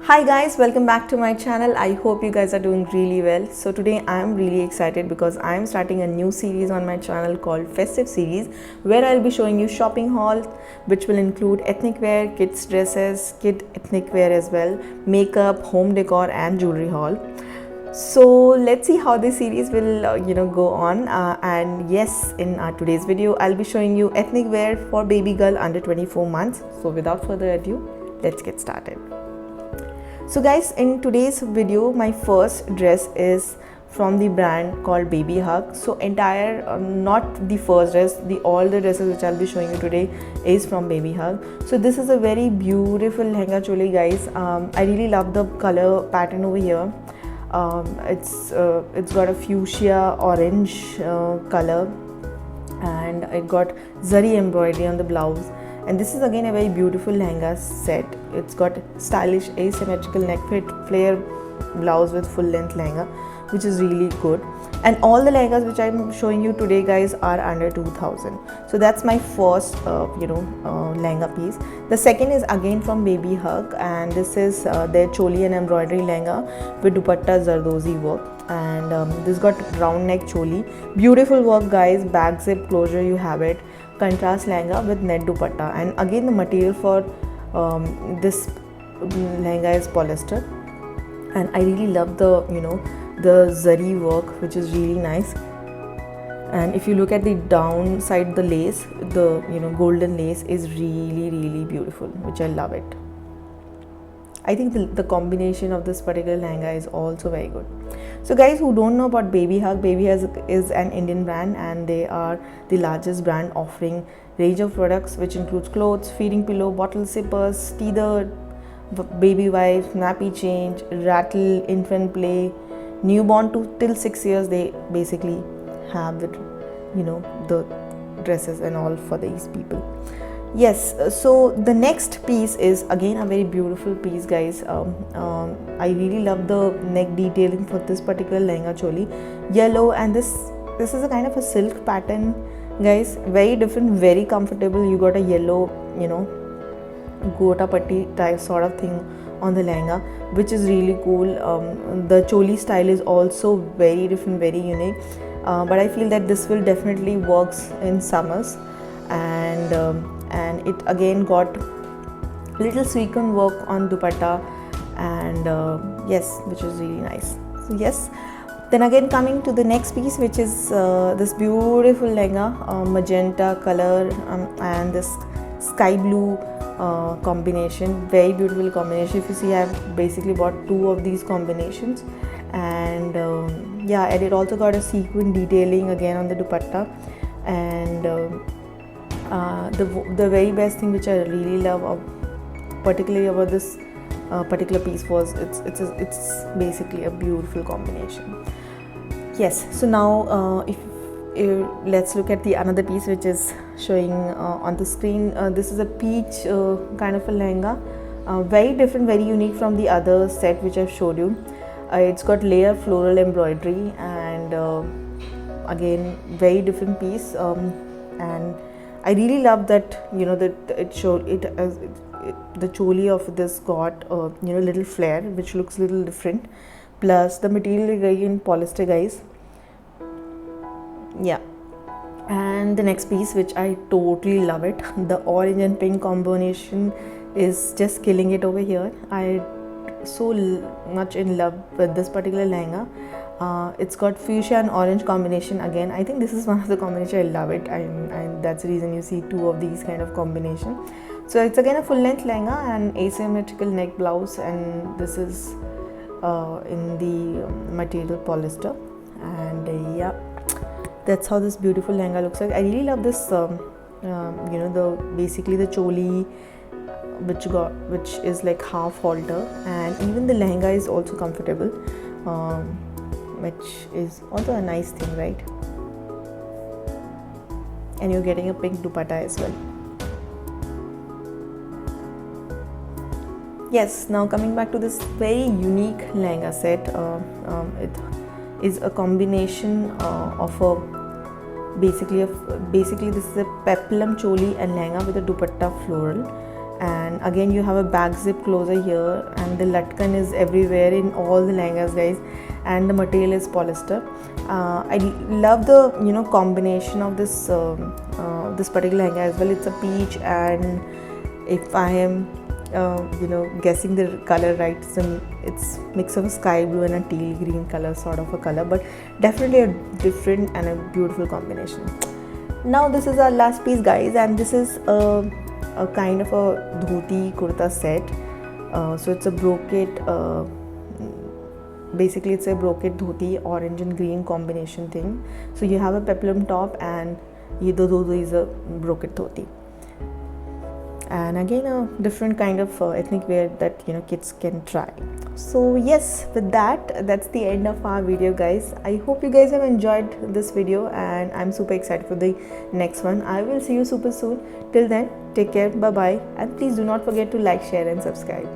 Hi guys, welcome back to my channel. I hope you guys are doing really well. So today I am really excited because I am starting a new series on my channel called Festive Series, where I'll be showing you shopping haul which will include ethnic wear, kids dresses, kid ethnic wear as well, makeup, home decor and jewelry haul. So let's see how this series will go on, and yes, in today's video I'll be showing you ethnic wear for baby girl under 24 months. So without further ado, let's get started. So guys, in today's video my first dress is from the brand called Baby Hug. So not the first dress, all the dresses which I'll be showing you today is from Baby Hug. So this is a very beautiful lehenga choli guys. I really love the color pattern over here. It's got a fuchsia orange color, and it got zari embroidery on the blouse. And this is again a very beautiful lehenga set. It's got stylish asymmetrical neck fit flare blouse with full length lehenga, which is really good. And all the lehengas which I'm showing you today guys are under 2000. So that's my first lehenga piece. The second is again from Baby Hug, and this is their choli and embroidery lehenga with dupatta zardozi work. And this got round neck choli, beautiful work guys, back zip closure you have it, contrast lehenga with net dupatta. And again the material for this lehenga is polyester, and I really love the zari work, which is really nice. And if you look at the downside, the lace, the golden lace is really beautiful, which I love it. I think the combination of this particular lehenga is also very good. So guys who don't know about Baby Hug, Baby Hug is an Indian brand, and they are the largest brand offering range of products which includes clothes, feeding pillow, bottle sippers, teether, baby wipes, nappy change, rattle, infant play, newborn to till 6 years. They basically have the dresses and all for these people. Yes, so the next piece is again a very beautiful piece guys. I really love the neck detailing for this particular lehenga choli, yellow, and this is a kind of a silk pattern guys, very different, very comfortable. You got a yellow gota patti type sort of thing on the lehenga, which is really cool. The choli style is also very different, very unique, but I feel that this will definitely works in summers. And it again got little sequin work on dupatta, and yes, which is really nice. So yes, then again coming to the next piece, which is this beautiful lehenga, magenta color, and this sky blue combination, very beautiful combination. If you see, I've basically bought two of these combinations, and yeah, and it also got a sequin detailing again on the dupatta. And the very best thing which I really love particularly about this particular piece was it's basically a beautiful combination. Yes, so now if let's look at the another piece which is showing on the screen. This is a peach kind of a lehenga, very different, very unique from the other set which I've showed you. It's got layer floral embroidery, and again very different piece, and I really love that that it showed it as the choli of this got little flare, which looks little different, plus the material is again polyester guys. Yeah, and the next piece which I totally love it, the orange and pink combination is just killing it over here. I so much in love with this particular lehenga. It's got fuchsia and orange combination again. I think this is one of the combination I love it, and that's the reason you see two of these kind of combination. So it's again a full length lehenga and asymmetrical neck blouse, and this is in the material polyester. And yeah, that's how this beautiful lehenga looks like. I really love this the basically the choli which is like half halter, and even the lehenga is also comfortable, which is also a nice thing, right? And you're getting a pink dupatta as well. Yes, now coming back to this very unique lehenga set. It is a combination of a basically this is a peplum choli and lehenga with a dupatta floral, And again you have a back zip closer here, and the latkan is everywhere in all the lehengas guys, and the material is polyester. I love the combination of this this particular lehenga as well. It's a peach, and if I am guessing the color right, it's mix of a sky blue and a teal green color, sort of a color, but definitely a different and a beautiful combination. Now this is our last piece guys, and this is a kind of a dhoti kurta set. So it's a brocade, basically it's a brocade dhoti, orange and green combination thing. So you have a peplum top, and the dhoti is a brocade dhoti. And again a different kind of ethnic wear that kids can try. So yes, with that's the end of our video guys. I hope you guys have enjoyed this video, and I'm super excited for the next one. I will see you super soon. Till then, take care, bye bye, and please do not forget to like, share and subscribe.